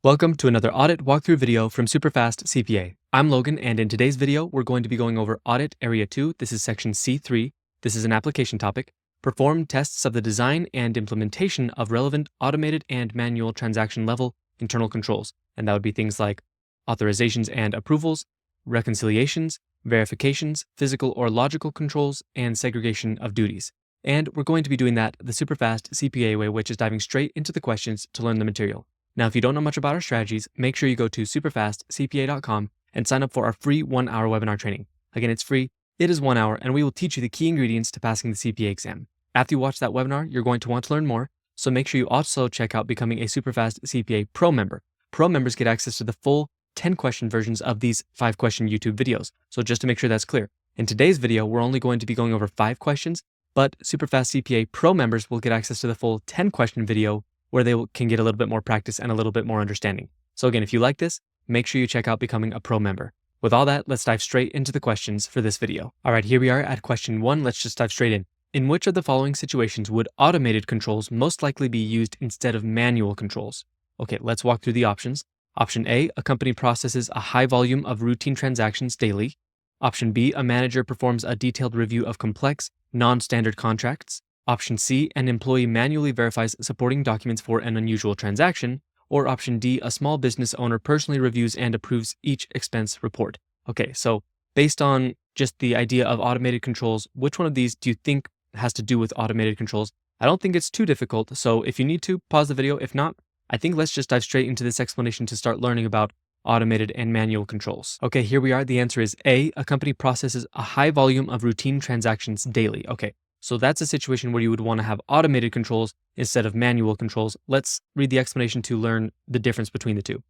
Welcome to another audit walkthrough video from SuperfastCPA. I'm Logan, and in today's video, we're going to be going over Audit Area 2. This is Section C3. This is an application topic. Perform tests of the design and implementation of relevant automated and manual transaction level internal controls. And that would be things like authorizations and approvals, reconciliations, verifications, physical or logical controls, and segregation of duties. And we're going to be doing that the SuperfastCPA way, which is diving straight into the questions to learn the material. Now, if you don't know much about our strategies, make sure you go to SuperfastCPA.com and sign up for our free 1-hour webinar training. Again, it's free, it is 1 hour, and we will teach you the key ingredients to passing the CPA exam. After you watch that webinar, you're going to want to learn more, so make sure you also check out becoming a SuperfastCPA Pro member. Pro members get access to the full 10-question versions of these 5-question YouTube videos, so just to make sure that's clear. In today's video, we're only going to be going over 5 questions, but SuperfastCPA Pro members will get access to the full 10-question video where they can get a little bit more practice and a little bit more understanding. So again, if you like this, make sure you check out becoming a pro member. With all that, let's dive straight into the questions for this video. All right, here we are at question 1. Let's just dive straight in. In which of the following situations would automated controls most likely be used instead of manual controls? Okay, let's walk through the options. Option A, a company processes a high volume of routine transactions daily. Option B, a manager performs a detailed review of complex, non-standard contracts. Option C, an employee manually verifies supporting documents for an unusual transaction. Or Option D, a small business owner personally reviews and approves each expense report. Okay, so based on just the idea of automated controls, which one of these do you think has to do with automated controls? I don't think it's too difficult, so if you need to, pause the video. If not, I think let's just dive straight into this explanation to start learning about automated and manual controls. Okay, here we are. The answer is A, a company processes a high volume of routine transactions daily. Okay. So that's a situation where you would want to have automated controls instead of manual controls. Let's read the explanation to learn the difference between the two.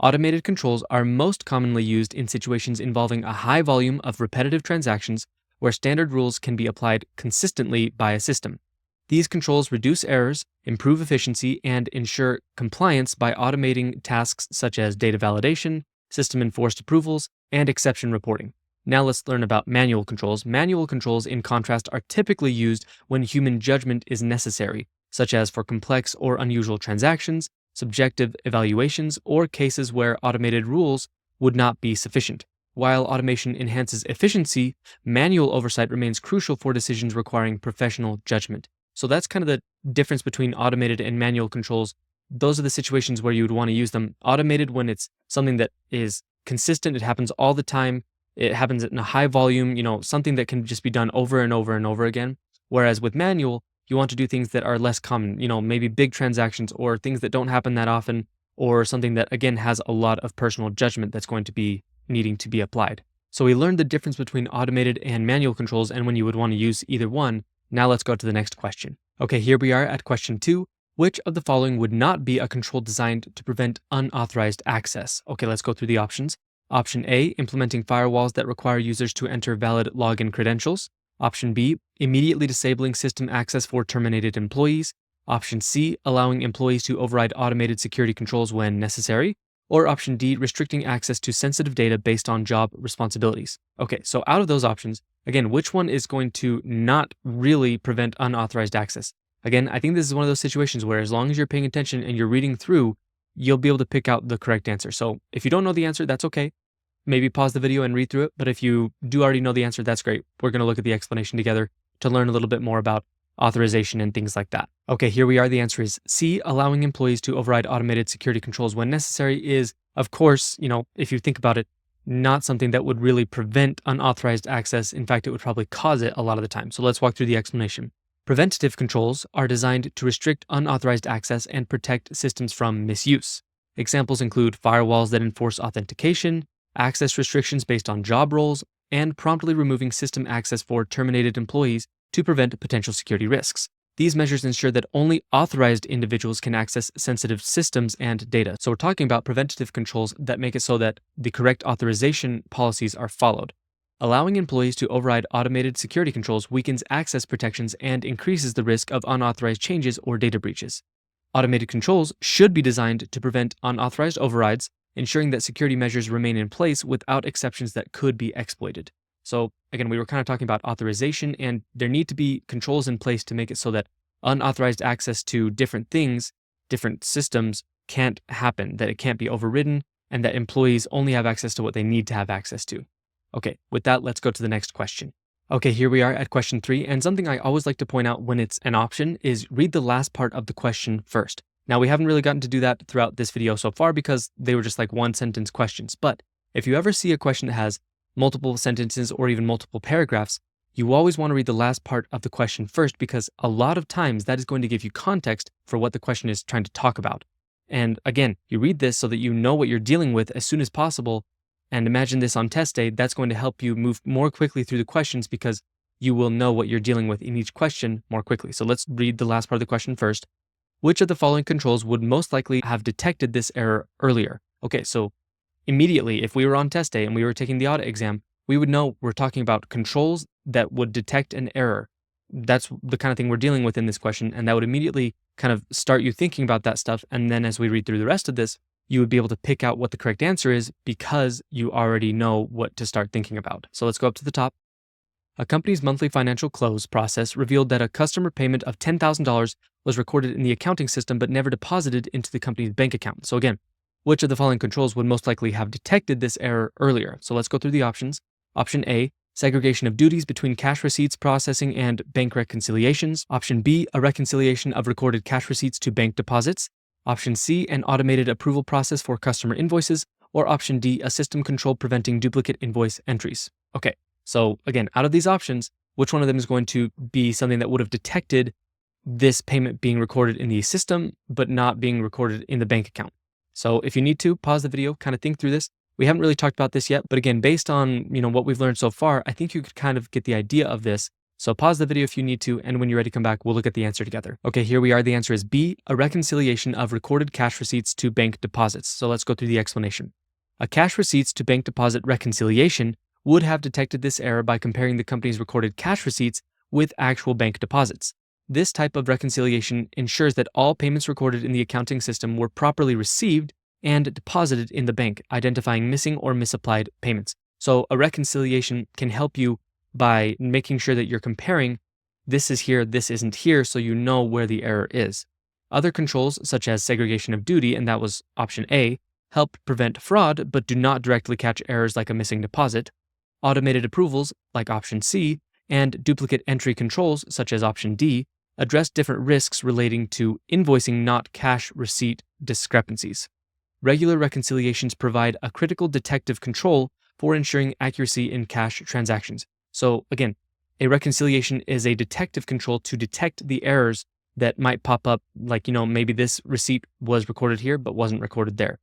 Automated controls are most commonly used in situations involving a high volume of repetitive transactions where standard rules can be applied consistently by a system. These controls reduce errors, improve efficiency, and ensure compliance by automating tasks such as data validation, system-enforced approvals, and exception reporting. Now let's learn about manual controls. Manual controls, in contrast, are typically used when human judgment is necessary, such as for complex or unusual transactions, subjective evaluations, or cases where automated rules would not be sufficient. While automation enhances efficiency, manual oversight remains crucial for decisions requiring professional judgment. So that's kind of the difference between automated and manual controls. Those are the situations where you would want to use them. Automated when it's something that is consistent, it happens all the time. It happens in a high volume, something that can just be done over and over and over again. Whereas with manual, you want to do things that are less common, maybe big transactions or things that don't happen that often, or something that, again, has a lot of personal judgment that's going to be needing to be applied. So we learned the difference between automated and manual controls and when you would want to use either one. Now let's go to the next question. Okay, here we are at question 2. Which of the following would not be a control designed to prevent unauthorized access? Okay, let's go through the options. Option A, implementing firewalls that require users to enter valid login credentials. Option B, immediately disabling system access for terminated employees. Option C, allowing employees to override automated security controls when necessary. Or Option D, restricting access to sensitive data based on job responsibilities. Okay, so out of those options, again, which one is going to not really prevent unauthorized access? Again, I think this is one of those situations where as long as you're paying attention and you're reading through, you'll be able to pick out the correct answer. So if you don't know the answer, that's okay. Maybe pause the video and read through it. But if you do already know the answer, that's great. We're going to look at the explanation together to learn a little bit more about authorization and things like that. Okay, here we are. The answer is C, allowing employees to override automated security controls when necessary is, of course, if you think about it, not something that would really prevent unauthorized access. In fact, it would probably cause it a lot of the time. So let's walk through the explanation. Preventative controls are designed to restrict unauthorized access and protect systems from misuse. Examples include firewalls that enforce authentication, access restrictions based on job roles, and promptly removing system access for terminated employees to prevent potential security risks. These measures ensure that only authorized individuals can access sensitive systems and data. So we're talking about preventative controls that make it so that the correct authorization policies are followed. Allowing employees to override automated security controls weakens access protections and increases the risk of unauthorized changes or data breaches. Automated controls should be designed to prevent unauthorized overrides, ensuring that security measures remain in place without exceptions that could be exploited. So again, we were kind of talking about authorization, and there need to be controls in place to make it so that unauthorized access to different things, different systems, can't happen, that it can't be overridden, and that employees only have access to what they need to have access to. Okay, with that, let's go to the next question. Okay, here we are at question 3, and something I always like to point out when it's an option is read the last part of the question first. Now, we haven't really gotten to do that throughout this video so far because they were just like one-sentence questions, but if you ever see a question that has multiple sentences or even multiple paragraphs, you always want to read the last part of the question first because a lot of times that is going to give you context for what the question is trying to talk about. And again, you read this so that you know what you're dealing with as soon as possible. And imagine this on test day, that's going to help you move more quickly through the questions because you will know what you're dealing with in each question more quickly. So let's read the last part of the question first. Which of the following controls would most likely have detected this error earlier? Okay, so immediately, if we were on test day and we were taking the audit exam, we would know we're talking about controls that would detect an error. That's the kind of thing we're dealing with in this question, and that would immediately kind of start you thinking about that stuff. And then as we read through the rest of this, you would be able to pick out what the correct answer is because you already know what to start thinking about. So let's go up to the top. A company's monthly financial close process revealed that a customer payment of $10,000 was recorded in the accounting system but never deposited into the company's bank account. So again, which of the following controls would most likely have detected this error earlier? So let's go through the options. Option A, segregation of duties between cash receipts processing and bank reconciliations. Option B, a reconciliation of recorded cash receipts to bank deposits. Option C, an automated approval process for customer invoices. Or option D, a system control preventing duplicate invoice entries. Okay, so again, out of these options, which one of them is going to be something that would have detected this payment being recorded in the system, but not being recorded in the bank account? So if you need to, pause the video, kind of think through this. We haven't really talked about this yet, but again, based on what we've learned so far, I think you could kind of get the idea of this. So pause the video if you need to, and when you're ready to come back, we'll look at the answer together. Okay, here we are. The answer is B, a reconciliation of recorded cash receipts to bank deposits. So let's go through the explanation. A cash receipts to bank deposit reconciliation would have detected this error by comparing the company's recorded cash receipts with actual bank deposits. This type of reconciliation ensures that all payments recorded in the accounting system were properly received and deposited in the bank, identifying missing or misapplied payments. So a reconciliation can help you by making sure that you're comparing this is here, this isn't here, so you know where the error is. Other controls, such as segregation of duty, and that was option A, help prevent fraud but do not directly catch errors like a missing deposit. Automated approvals, like option C, and duplicate entry controls, such as option D, address different risks relating to invoicing, not cash receipt discrepancies. Regular reconciliations provide a critical detective control for ensuring accuracy in cash transactions. So again, a reconciliation is a detective control to detect the errors that might pop up, like, maybe this receipt was recorded here but wasn't recorded there.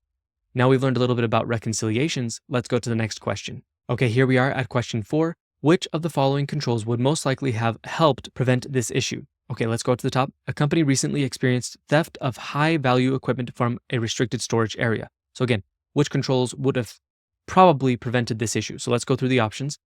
Now we've learned a little bit about reconciliations, let's go to the next question. Okay, here we are at question 4. Which of the following controls would most likely have helped prevent this issue? Okay, let's go to the top. A company recently experienced theft of high-value equipment from a restricted storage area. So again, which controls would have probably prevented this issue? So let's go through the options.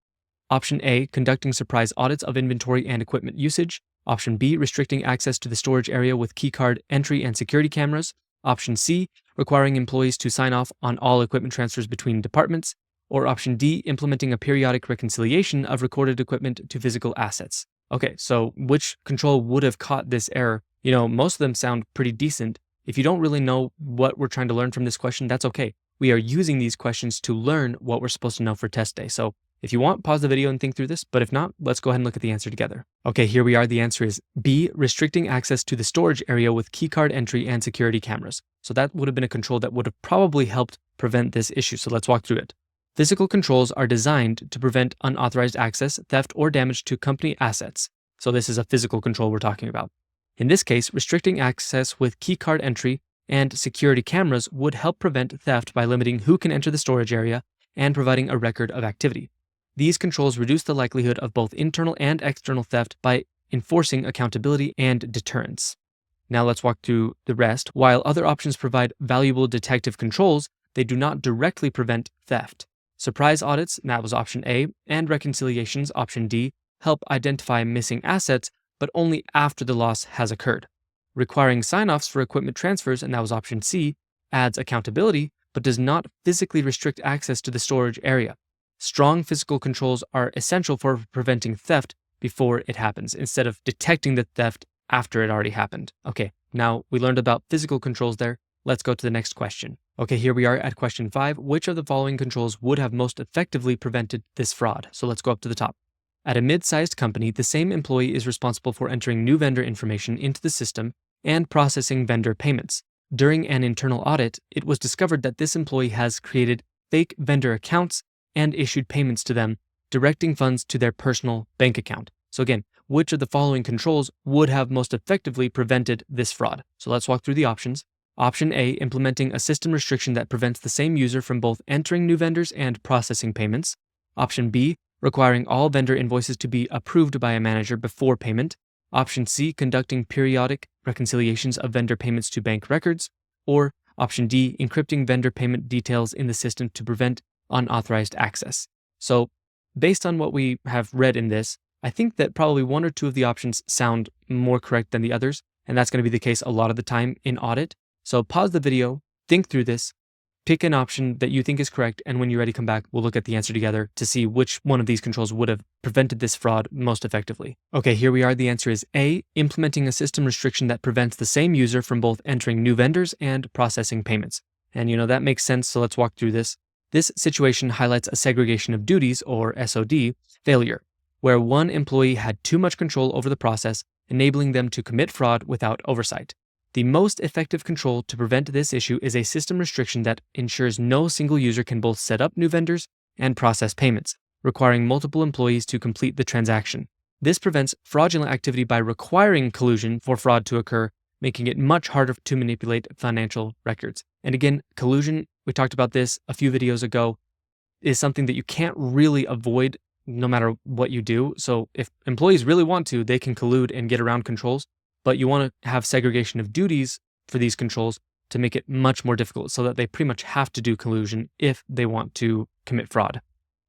Option A, conducting surprise audits of inventory and equipment usage. Option B, restricting access to the storage area with keycard entry and security cameras. Option C, requiring employees to sign off on all equipment transfers between departments. Or option D, implementing a periodic reconciliation of recorded equipment to physical assets. Okay, so which control would have caught this error? Most of them sound pretty decent. If you don't really know what we're trying to learn from this question, that's okay. We are using these questions to learn what we're supposed to know for test day. So if you want, pause the video and think through this, but if not, let's go ahead and look at the answer together. Okay, here we are. The answer is B, restricting access to the storage area with keycard entry and security cameras. So that would have been a control that would have probably helped prevent this issue. So let's walk through it. Physical controls are designed to prevent unauthorized access, theft, or damage to company assets. So this is a physical control we're talking about. In this case, restricting access with keycard entry and security cameras would help prevent theft by limiting who can enter the storage area and providing a record of activity. These controls reduce the likelihood of both internal and external theft by enforcing accountability and deterrence. Now let's walk through the rest. While other options provide valuable detective controls, they do not directly prevent theft. Surprise audits, that was option A, and reconciliations, option D, help identify missing assets, but only after the loss has occurred. Requiring sign-offs for equipment transfers, and that was option C, adds accountability, but does not physically restrict access to the storage area. Strong physical controls are essential for preventing theft before it happens, instead of detecting the theft after it already happened. Okay, now we learned about physical controls there. Let's go to the next question. Okay, here we are at question 5. Which of the following controls would have most effectively prevented this fraud? So let's go up to the top. At a mid-sized company, the same employee is responsible for entering new vendor information into the system and processing vendor payments. During an internal audit, it was discovered that this employee has created fake vendor accounts and issued payments to them, directing funds to their personal bank account. So again, which of the following controls would have most effectively prevented this fraud? So let's walk through the options. Option A, implementing a system restriction that prevents the same user from both entering new vendors and processing payments. Option B, requiring all vendor invoices to be approved by a manager before payment. Option C, conducting periodic reconciliations of vendor payments to bank records. Or option D, encrypting vendor payment details in the system to prevent unauthorized access. So based on what we have read in this, I think that probably one or two of the options sound more correct than the others, and that's going to be the case a lot of the time in audit. So pause the video, think through this, pick an option that you think is correct, and when you're ready, come back, we'll look at the answer together to see which one of these controls would have prevented this fraud most effectively. Okay, here we are. The answer is A, implementing a system restriction that prevents the same user from both entering new vendors and processing payments. And that makes sense, so let's walk through this. This situation highlights a segregation of duties, or SOD, failure, where one employee had too much control over the process, enabling them to commit fraud without oversight. The most effective control to prevent this issue is a system restriction that ensures no single user can both set up new vendors and process payments, requiring multiple employees to complete the transaction. This prevents fraudulent activity by requiring collusion for fraud to occur, making it much harder to manipulate financial records. And again, collusion, we talked about this a few videos ago, is something that you can't really avoid no matter what you do. So if employees really want to, they can collude and get around controls. But you want to have segregation of duties for these controls to make it much more difficult so that they pretty much have to do collusion if they want to commit fraud.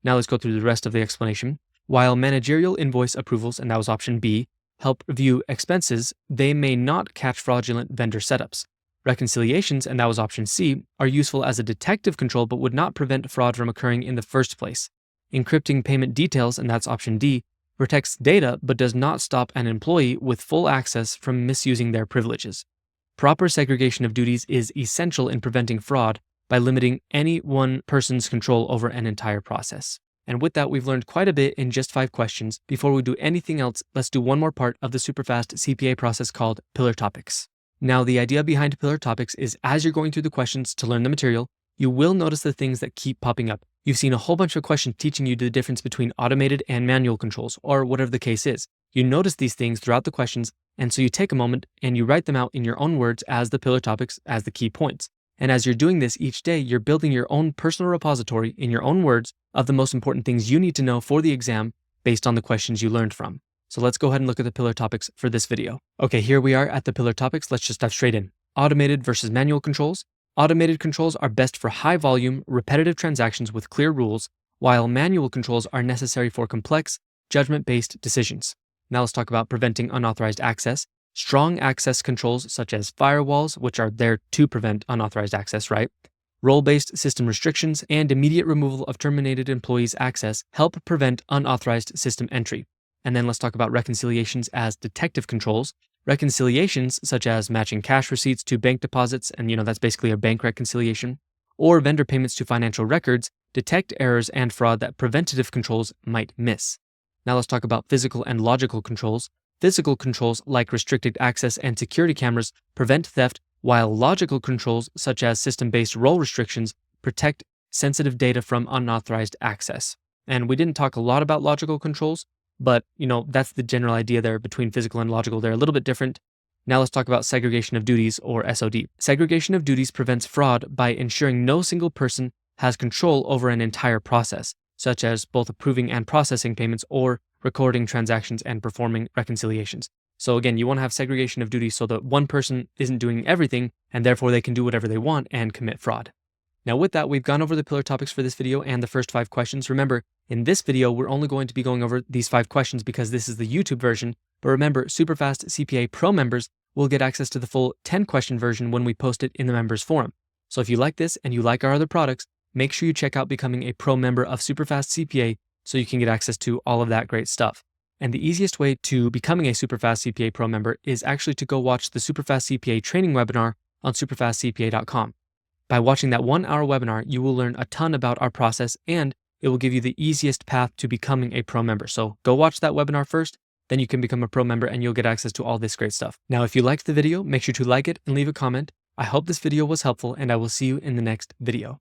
Now let's go through the rest of the explanation. While managerial invoice approvals, and that was option B, help review expenses, they may not catch fraudulent vendor setups. Reconciliations, and that was option C, are useful as a detective control but would not prevent fraud from occurring in the first place. Encrypting payment details, and that's option D, protects data but does not stop an employee with full access from misusing their privileges. Proper segregation of duties is essential in preventing fraud by limiting any one person's control over an entire process. And with that, we've learned quite a bit in just 5 questions. Before we do anything else, let's do one more part of the SuperFast CPA process called Pillar Topics. Now, the idea behind Pillar Topics is as you're going through the questions to learn the material, you will notice the things that keep popping up. You've seen a whole bunch of questions teaching you the difference between automated and manual controls, or whatever the case is. You notice these things throughout the questions, and so you take a moment and you write them out in your own words as the pillar topics, as the key points. And as you're doing this each day, you're building your own personal repository in your own words of the most important things you need to know for the exam based on the questions you learned from. So let's go ahead and look at the pillar topics for this video. Okay, here we are at the pillar topics. Let's just dive straight in. Automated versus manual controls. Automated controls are best for high-volume, repetitive transactions with clear rules, while manual controls are necessary for complex, judgment-based decisions. Now let's talk about preventing unauthorized access. Strong access controls such as firewalls, which are there to prevent unauthorized access, right? Role-based system restrictions and immediate removal of terminated employees' access help prevent unauthorized system entry. And then let's talk about reconciliations as detective controls. Reconciliations, such as matching cash receipts to bank deposits, and that's basically a bank reconciliation, or vendor payments to financial records, detect errors and fraud that preventative controls might miss. Now let's talk about physical and logical controls. Physical controls like restricted access and security cameras prevent theft, while logical controls, such as system-based role restrictions, protect sensitive data from unauthorized access. And we didn't talk a lot about logical controls, but, that's the general idea there between physical and logical. They're a little bit different. Now let's talk about segregation of duties, or SOD. Segregation of duties prevents fraud by ensuring no single person has control over an entire process, such as both approving and processing payments or recording transactions and performing reconciliations. So again, you want to have segregation of duties so that one person isn't doing everything, and therefore they can do whatever they want and commit fraud. Now with that, we've gone over the pillar topics for this video and the first 5 questions. Remember, in this video, we're only going to be going over these 5 questions because this is the YouTube version. But remember, SuperfastCPA Pro members will get access to the full 10-question version when we post it in the members forum. So if you like this and you like our other products, make sure you check out becoming a pro member of SuperfastCPA so you can get access to all of that great stuff. And the easiest way to becoming a SuperfastCPA Pro member is actually to go watch the SuperfastCPA training webinar on SuperfastCPA.com. By watching that 1-hour webinar, you will learn a ton about our process and it will give you the easiest path to becoming a pro member. So go watch that webinar first, then you can become a pro member and you'll get access to all this great stuff. Now, if you liked the video, make sure to like it and leave a comment. I hope this video was helpful and I will see you in the next video.